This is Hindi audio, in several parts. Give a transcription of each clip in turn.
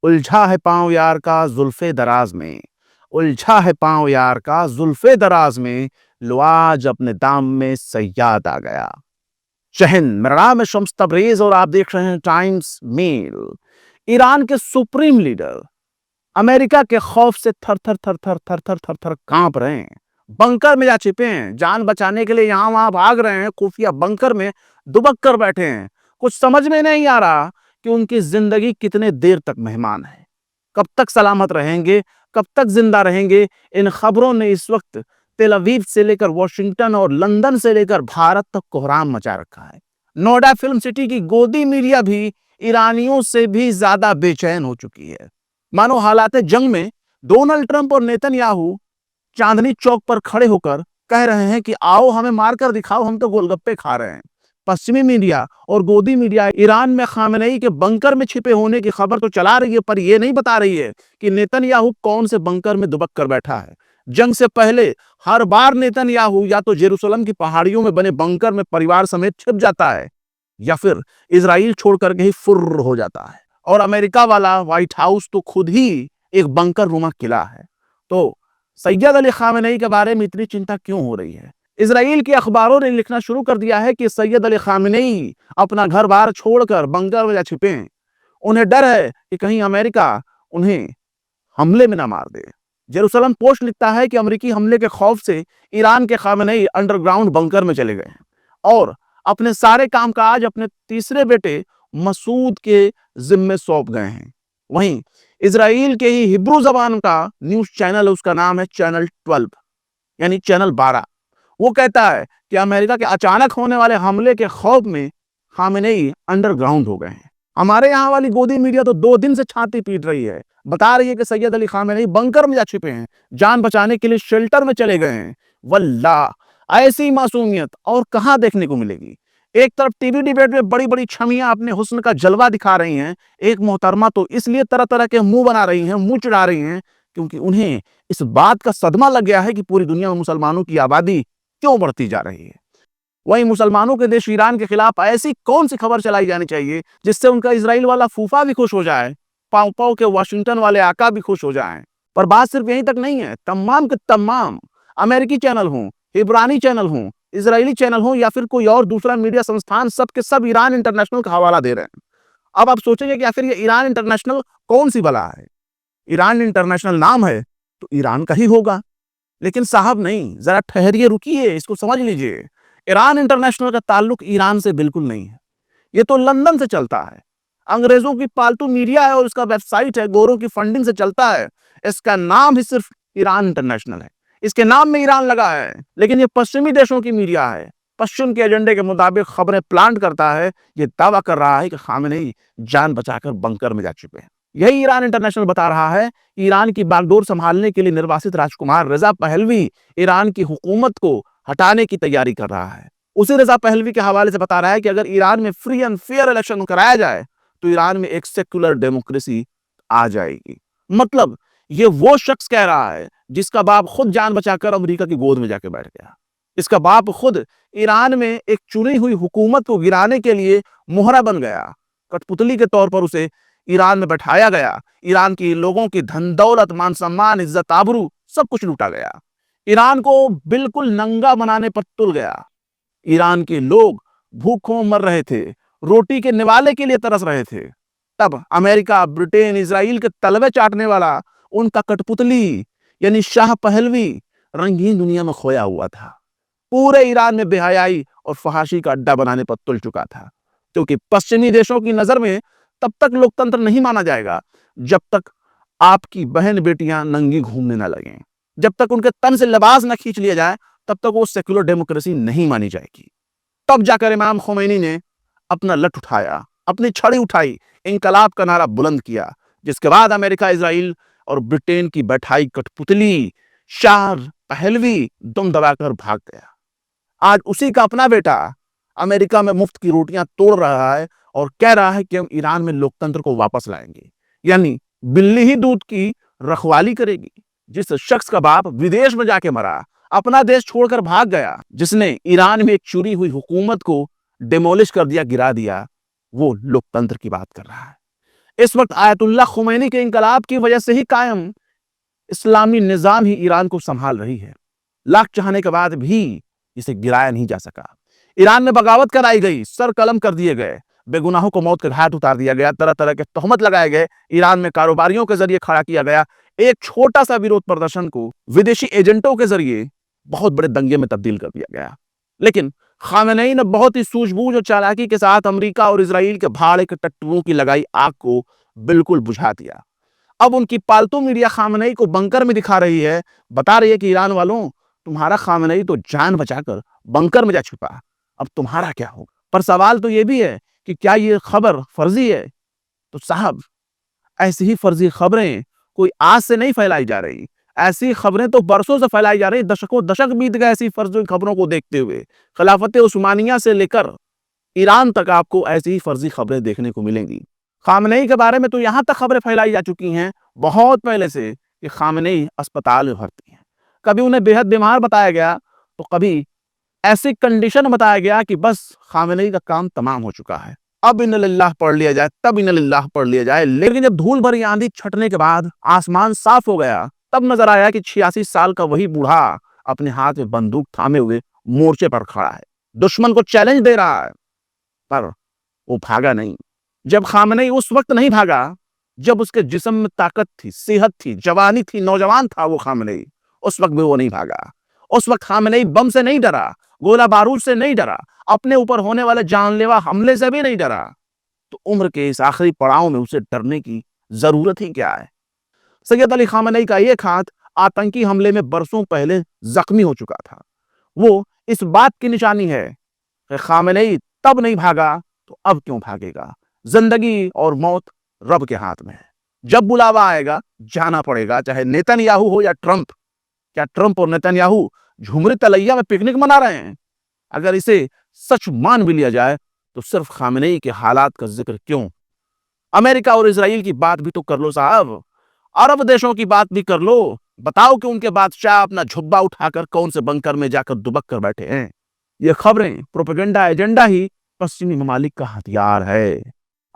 उलझा है पाँव यार का जुल्फे दराज में, उलझा है पाँव यार का जुल्फे दराज में, लो आज अपने दाम में सयाद आ गया। जय हिंद, मेरा नाम है शम्स तबरेज और आप देख रहे हैं टाइम्स मेल। ईरान के सुप्रीम लीडर अमेरिका के खौफ से थर थर थर थर थर थर थर थर कांप रहे हैं। बंकर में जा छिपे हैं, जान बचाने के लिए यहां वहां भाग रहे हैं, खुफिया बंकर में दुबक कर बैठे हैं। कुछ समझ में नहीं आ रहा कि उनकी जिंदगी कितने देर तक मेहमान है, कब तक सलामत रहेंगे, कब तक जिंदा रहेंगे। इन खबरों ने इस वक्त तेल अवीव से लेकर वॉशिंगटन और लंदन से लेकर भारत तक कोहराम मचा रखा है। नोएडा फिल्म सिटी की गोदी मीडिया भी ईरानियों से भी ज्यादा बेचैन हो चुकी है। मानो हालात जंग में डोनाल्ड ट्रंप और नेतन्याहू चांदनी चौक पर खड़े होकर कह रहे हैं कि आओ हमें मारकर दिखाओ, हम तो गोलगप्पे खा रहे हैं। पश्चिमी मीडिया और गोदी मीडिया ईरान में खामेनेई के बंकर में छिपे होने की खबर तो चला रही है, पर यह नहीं बता रही है कि नेतन्याहू कौन से बंकर में दुबक कर बैठा है। जंग से पहले हर बार नेतन्याहू या तो जेरूसलम की पहाड़ियों में बने बंकर में परिवार समेत छिप जाता है या फिर इजराइल छोड़कर के ही फुर्र हो जाता है। और अमेरिका वाला व्हाइट हाउस तो खुद ही एक बंकर नुमा किला है। तो सैयद अली खामेनेई के बारे में इतनी चिंता क्यों हो रही है? इजराइल के अखबारों ने लिखना शुरू कर दिया है कि सैयद अली खामेनेई अपना घर बार छोड़कर बंकर में जा छिपे हैं। उन्हें डर है कि कहीं अमेरिका उन्हें हमले में ना मार दे। जेरूसलम पोस्ट लिखता है कि अमेरिकी हमले के खौफ से ईरान के खामेनेई अंडरग्राउंड बंकर में चले गए हैं और अपने सारे कामकाज अपने तीसरे बेटे मसूद के जिम्मे सौंप गए हैं। वहीं इजराइल के ही हिब्रू जबान का न्यूज चैनल, उसका नाम है चैनल 12 यानी चैनल 12। वो कहता है कि अमेरिका के अचानक होने वाले हमले के खौफ में खामेनेई अंडरग्राउंड हो गए हैं। हमारे यहाँ वाली गोदी मीडिया तो 2 दिन से छाती पीट रही है, बता रही है कि सैयद अली खामेनेई बंकर में जा छिपे हैं, जान बचाने के लिए शेल्टर में चले गए हैं। वल्लाह, ऐसी मासूमियत और कहां देखने को मिलेगी। एक तरफ टीवी डिबेट में बड़ी बड़ी छमियां अपने हुस्न का जलवा दिखा रही हैं, एक मोहतरमा तो इसलिए तरह तरह के मुंह बना रही हैं, मुंह चिढ़ा रही हैं, क्योंकि उन्हें इस बात का सदमा लग गया है कि पूरी दुनिया में मुसलमानों की आबादी क्यों बढ़ती जा रही है। वहीं मुसलमानों के देश ईरान के खिलाफ ऐसी कौन सी खबर चलाई जानी चाहिए जिससे उनका इजराइल वाला फूफा भी खुश हो जाए, पाव पाव के वाशिंगटन वाले आका भी खुश हो जाएं। पर बात सिर्फ यहीं तक नहीं है। तमाम के तमाम अमेरिकी चैनल हों, इब्रानी चैनल हों, इजरायली चैनल हो या फिर कोई और दूसरा मीडिया संस्थान, सब के सब ईरान इंटरनेशनल का हवाला दे रहे हैं। अब आप सोचेंगे कि आखिर ये ईरान इंटरनेशनल कौन सी बला है? ईरान इंटरनेशनल नाम है तो ईरान का ही होगा। लेकिन साहब नहीं, जरा ठहरिए, रुकिए, इसको समझ लीजिए। ईरान इंटरनेशनल का ताल्लुक ईरान से बिल्कुल नहीं है। ये तो लंदन से चलता है, अंग्रेजों की पालतू मीडिया है और इसका वेबसाइट है, गोरों की फंडिंग से चलता है। इसका नाम ही सिर्फ ईरान इंटरनेशनल है, इसके नाम में ईरान लगा है। लेकिन ये पश्चिमी देशों की मीडिया है, पश्चिम के एजेंडे के मुताबिक खबरें प्लांट करता है। ये दावा कर रहा है कि खामेनेई जान बचाकर बंकर में जा चुके हैं। यही ईरान इंटरनेशनल बता रहा है कि ईरान की बागडोर संभालने के लिए निर्वासित राजकुमार रजा पहलवी ईरान की हुकूमत को हटाने की तैयारी कर रहा है। उसी रजा पहलवी के हवाले से बता रहा है कि अगर ईरान में फ्री एंड फेयर इलेक्शन कराया जाए तो ईरान में एक सेक्युलर डेमोक्रेसी आ जाएगी। मतलब ये वो शख्स कह रहा है जिसका बाप खुद जान बचाकर अमेरिका की गोद में जाके बैठ गया। इसका बाप खुद ईरान में एक चुनी हुई हुकूमत को गिराने के लिए मोहरा बन गया, कठपुतली के तौर पर उसे ईरान में बैठाया गया। ईरान के लोगों की धन दौलत, मान सम्मान, इज्जत आबरू सब कुछ लूटा गया। ईरान को बिल्कुल नंगा बनाने पर तुल गया। ईरान के लोग भूखों मर रहे थे, रोटी के निवाले के लिए तरस रहे थे। तब अमेरिका, ब्रिटेन, इजराइल के तलवे चाटने वाला उनका कठपुतली यानी शाह पहलवी रंगीन दुनिया में खोया हुआ था। पूरे ईरान में बेहयाई और फहाशी का अड्डा बनाने पर तुल चुका था। क्योंकि पश्चिमी देशों की नजर में तब तक लोकतंत्र नहीं माना जाएगा जब तक आपकी बहन बेटियां नंगी घूमने ना लगें, जब तक उनके तन से लिबास न खींच लिया जाए, तब तक वो सेक्युलर डेमोक्रेसी नहीं मानी जाएगी। तब जाकर इमाम खुमैनी ने अपना लठ उठाया, अपनी छड़ी उठाई, इंकलाब का नारा बुलंद किया, जिसके बाद अमेरिका, इजराइल और ब्रिटेन की बैठाई कठपुतली शाह पहलवी दुम दबाकर भाग गया। आज उसी का अपना बेटा अमेरिका में मुफ्त की रोटियां तोड़ रहा है और कह रहा है कि हम ईरान में लोकतंत्र को वापस लाएंगे। यानी बिल्ली ही दूध की रखवाली करेगी। जिस शख्स का बाप विदेश में जाके मरा, अपना देश छोड़कर भाग गया, जिसने ईरान में एक चुरी हुई हुकूमत को डिमोलिश कर दिया, गिरा दिया, वो लोकतंत्र की बात कर रहा है। इस वक्त आयतुल्लाह खुमैनी के इंकलाब की वजह से ही कायम इस्लामी निजाम ही ईरान को संभाल रही है। लाख चाहने के बाद भी इसे गिराया नहीं जा सका। ईरान में बगावत कराई गई, सर कलम कर दिए गए, बेगुनाहों को मौत के घाट उतार दिया गया, तरह तरह के तोहमत लगाए गए, ईरान में कारोबारियों के जरिए खड़ा किया गया। एक छोटा सा विरोध प्रदर्शन को विदेशी एजेंटों के जरिए बहुत बड़े दंगे में तब्दील कर दिया गया। लेकिन खामेनेई ने बहुत ही सूझबूझ और चालाकी के साथ अमेरिका और इजराइल के भाड़े के टट्टुओं की लगाई आग को बिल्कुल बुझा दिया। अब उनकी पालतू मीडिया खामेनेई को बंकर में दिखा रही है, बता रही है कि ईरान वालों, तुम्हारा खामेनेई तो जान बचाकर बंकर में जा छुपा, अब तुम्हारा क्या होगा। पर सवाल तो यह भी है कि क्या ये खबर फर्जी है? तो साहब, ऐसी ही फर्जी खबरें कोई आज से नहीं फैलाई जा रही, ऐसी खबरें तो बरसों से फैलाई जा रही, दशकों दशक बीत गए ऐसी फर्जी खबरों को देखते हुए। खिलाफत उस्मानिया से लेकर ईरान तक आपको ऐसी ही फर्जी खबरें देखने को मिलेंगी। खामेनेई के बारे में तो यहां तक खबरें फैलाई जा चुकी हैं बहुत पहले से कि खामेनेई अस्पताल में भर्ती हैं। कभी उन्हें बेहद बीमार बताया गया, तो कभी ऐसी कंडीशन बताया गया कि बस खामेनेई का काम तमाम हो चुका है, अब इन्ना लिल्लाह पढ़ लिया जाए, तब इन्ना लिल्लाह पढ़ लिया जाए। लेकिन जब धूल भरी आंधी छटने के बाद आसमान साफ हो गया, तब नजर आया कि 86 साल का वही बूढ़ा अपने हाथ में बंदूक थामे हुए मोर्चे पर खड़ा है, दुश्मन को चैलेंज दे रहा है। पर वो भागा नहीं। जब खामेनेई उस वक्त नहीं भागा जब उसके जिस्म में ताकत थी, सेहत थी, जवानी थी, नौजवान था वो खामेनेई, उस वक्त भी वो नहीं भागा। उस वक्त खामेनेई बम से नहीं डरा, गोला बारूद से नहीं डरा, अपने ऊपर होने वाले जानलेवा हमले से भी नहीं डरा। तो उम्र के इस आखिरी पड़ाव में उसे डरने की जरूरत ही क्या है? सैयद अली खामेनेई का एक हाथ आतंकी हमले में बरसों पहले जख्मी हो चुका था। वो इस बात की निशानी है कि खामेनेई तब नहीं भागा तो अब क्यों भागेगा। जिंदगी और मौत रब के हाथ में है। जब बुलावा आएगा जाना पड़ेगा, चाहे नेतन्याहू हो या ट्रंप। क्या ट्रंप और नेतन्याहू झुमरी तलैया में पिकनिक मना रहे हैं? अगर इसे सच मान भी लिया जाए तो सिर्फ खामेनेई के हालात का जिक्र क्यों? अमेरिका और इजराइल की बात भी तो कर लो साहब, अरब देशों की बात भी कर लो। बताओ कि उनके बादशाह अपना झुब्बा उठाकर कौन से बंकर में जाकर दुबक कर बैठे हैं। ये खबरें, प्रोपेगेंडा एजेंडा ही पश्चिमी ममालिक का हथियार है।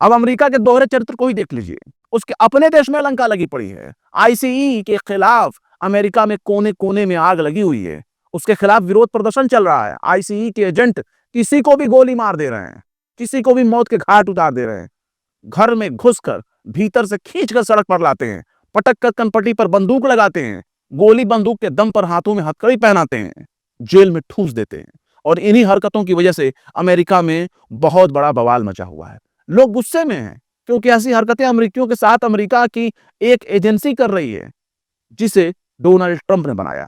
अब अमेरिका के दोहरे चरित्र को ही देख लीजिए, उसके अपने देश में लंका लगी पड़ी है। आईसीई के खिलाफ अमेरिका में कोने कोने में आग लगी हुई है, उसके खिलाफ विरोध प्रदर्शन चल रहा है। आईसीई के एजेंट किसी को भी गोली मार दे रहे हैं, किसी को भी मौत के घाट उतार दे रहे हैं, घर में घुसकर भीतर से खींचकर सड़क पर लाते हैं, पटक कर कनपट्टी पर बंदूक लगाते हैं, गोली बंदूक के दम पर हाथों में हथकड़ी पहनाते हैं, जेल में ठूस देते हैं। और इन्हीं हरकतों की वजह से अमेरिका में बहुत बड़ा बवाल मचा हुआ है। लोग गुस्से में हैं क्योंकि ऐसी हरकतें अमेरिकियों के साथ अमेरिका की एक एजेंसी कर रही है जिसे डोनाल्ड ट्रंप ने बनाया।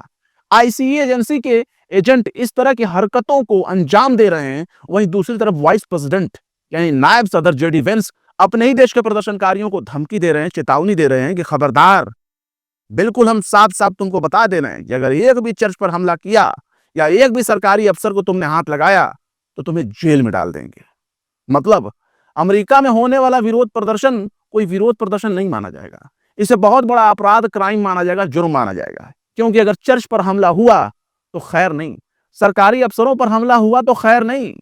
आईसीई एजेंसी के एजेंट इस तरह की हरकतों को अंजाम दे रहे हैं, वहीं दूसरी तरफ वाइस प्रेसिडेंट यानी नायब सदर जेडी वेंस अपने ही देश के प्रदर्शनकारियों को धमकी दे रहे हैं, चेतावनी दे रहे हैं कि खबरदार, बिल्कुल हम साफ साफ तुमको बता दे रहे हैं कि अगर एक भी चर्च पर हमला किया या एक भी सरकारी अफसर को तुमने हाथ लगाया तो तुम्हें जेल में डाल देंगे। मतलब अमेरिका में होने वाला विरोध प्रदर्शन कोई विरोध प्रदर्शन नहीं माना जाएगा, इसे बहुत बड़ा अपराध, क्राइम माना जाएगा, जुर्म माना जाएगा। क्योंकि अगर चर्च पर हमला हुआ तो खैर नहीं, सरकारी अफसरों पर हमला हुआ तो खैर नहीं,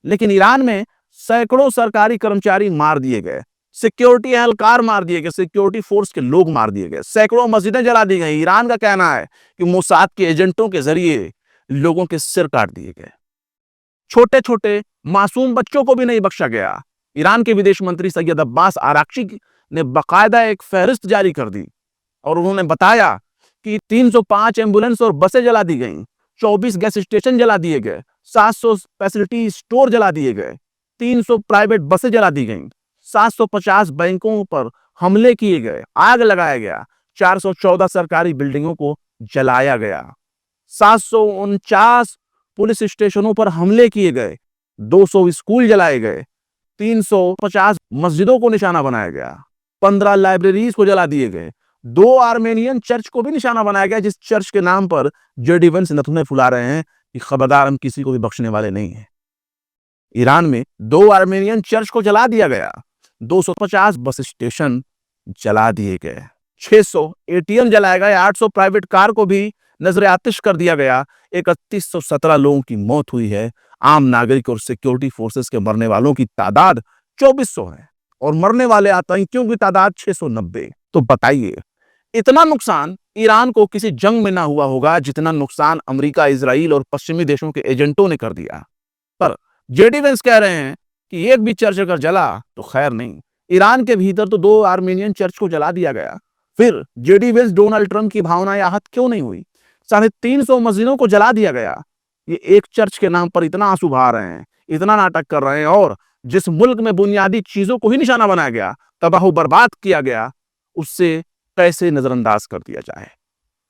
लेकिन ईरान में सैकड़ों सरकारी कर्मचारी मार दिए गए, सिक्योरिटी एहलकार मार दिए गए, सिक्योरिटी फोर्स के लोग मार दिए गए, सैकड़ों मस्जिदें जला दी गई। ईरान का कहना है कि मोसाद के एजेंटों के जरिए लोगों के सिर काट दिए गए, छोटे छोटे मासूम बच्चों को भी नहीं बख्शा गया। ईरान के विदेश मंत्री सैयद अब्बास आराक्ची ने बाकायदा एक फहरिस्त जारी कर दी और उन्होंने बताया कि 305 एम्बुलेंस और बसें जला दी गईं, 24 गैस स्टेशन जला दिए गए, 700 फैसिलिटी स्टोर जला दिए गए, 300 प्राइवेट बसें जला दी गईं, 750 बैंकों पर हमले किए गए, आग लगाया गया, 414 सरकारी बिल्डिंगों को जलाया गया, 749 पुलिस स्टेशनों पर हमले किए गए, 200 स्कूल जलाए गए, 350 मस्जिदों को निशाना बनाया गया, 15 लाइब्रेरीज को जला दिए गए, 2 आर्मेनियन चर्च को भी निशाना बनाया गया, जिस चर्च के नाम पर जेडी वेंस नथुने फुला रहे हैं कि खबरदार, हम किसी को भी बख्शने वाले नहीं हैं। ईरान में 2 आर्मेनियन चर्च को जला दिया गया, 250 बस स्टेशन जला दिए गए, 600 एटीएम जलाए गए, 800 प्राइवेट कार को भी नजर आतिश कर दिया गया। 3117 लोगों की मौत हुई है। आम नागरिक और सिक्योरिटी फोर्सेस के मरने वालों की तादाद 2400 है। और मरने वाले आतंकियों की तादाद 690। तो बताइए, इतना नुकसान ईरान को किसी जंग में ना हुआ होगा जितना नुकसान अमेरिका, इजराइल और पश्चिमी देशों के एजेंटों ने कर दिया। पर जेडी वेंस कह रहे हैं कि एक भी चर्च अगर जला तो खैर नहीं। ईरान के भीतर तो 2 आर्मेनियन चर्च को जला दिया गया। फिर जेडी वेंस डोनाल्ड ट्रंप की भावनाएं आहत क्यों नहीं हुई? 350 मस्जिदों को जला दिया गया। ये एक चर्च के नाम पर इतना आंसू बहा रहे हैं, इतना नाटक कर रहे हैं, और जिस मुल्क में बुनियादी चीजों को ही निशाना बनाया गया, तबाह बर्बाद किया गया, उससे कैसे नजरअंदाज कर दिया जाए।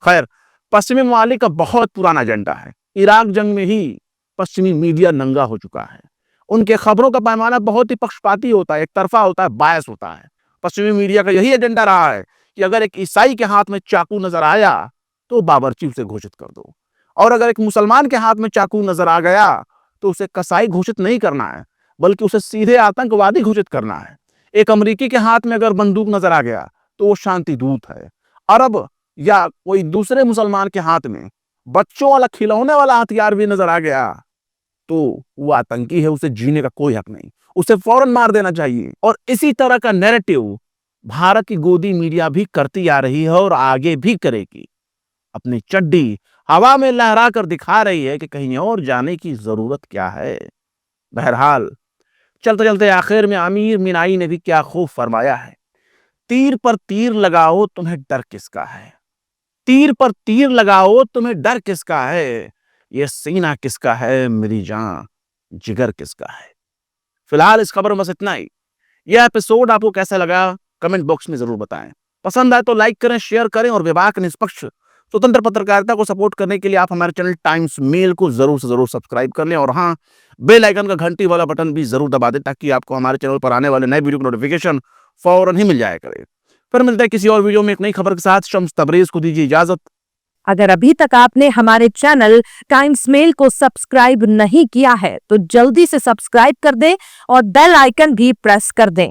खैर, पश्चिमी ममालिक का बहुत पुराना एजेंडा है। इराक जंग में ही पश्चिमी मीडिया नंगा हो चुका है। उनके खबरों का पैमाना बहुत ही पक्षपाती होता है, एक तरफा होता है, बायस होता है। पश्चिमी मीडिया का यही एजेंडा रहा है कि अगर एक ईसाई के हाथ में चाकू नजर आया तो बावर्ची उसे घोषित कर दो, और अगर एक मुसलमान के हाथ में चाकू नजर आ गया तो उसे कसाई घोषित नहीं करना है, बल्कि उसे सीधे आतंकवादी घोषित करना है। एक अमेरिकी के हाथ में अगर बंदूक नजर आ गया तो वो शांति दूत है। अरब या कोई दूसरे मुसलमान के हाथ में बच्चों वाला खिलौने वाला हथियार भी नजर आ गया तो वो आतंकी है, उसे जीने का कोई हक नहीं, उसे फौरन मार देना चाहिए। और इसी तरह का नैरेटिव भारत की गोदी मीडिया भी करती आ रही है और आगे भी करेगी। अपनी चड्डी हवा में लहरा कर दिखा रही है कि कहीं और जाने की जरूरत क्या है। बहरहाल, चलते चलते आखिर में आमिर मिनाई ने भी क्या खूब फरमाया है, तीर पर तीर लगाओ तुम्हें डर किसका है, तीर पर तीर लगाओ तुम्हें डर किसका है, ये सीना किसका है मेरी जान, जिगर किसका है। फिलहाल इस खबर में बस इतना ही। यह एपिसोड आपको कैसा लगा कमेंट बॉक्स में जरूर बताएं। पसंद आए तो लाइक करें, शेयर करें, और विभाग की निष्पक्ष स्वतंत्र पत्रकारिता को सपोर्ट करने के लिए आप हमारे चैनल टाइम्स मेल को जरूर से जरूर सब्सक्राइब कर लें, और हाँ, बेल आइकन का घंटी वाला बटन भी जरूर दबा दें ताकि आपको हमारे चैनल पर आने वाले नए वीडियो की नोटिफिकेशन फौरन ही मिल जाया करे। फिर मिलते हैं किसी और वीडियो में एक नई खबर के साथ। शम्स तबरेज को दीजिए इजाजत। अगर अभी तक आपने हमारे चैनल टाइम्स मेल को सब्सक्राइब नहीं किया है तो जल्दी से सब्सक्राइब कर दें और बेल आइकन भी प्रेस कर दें।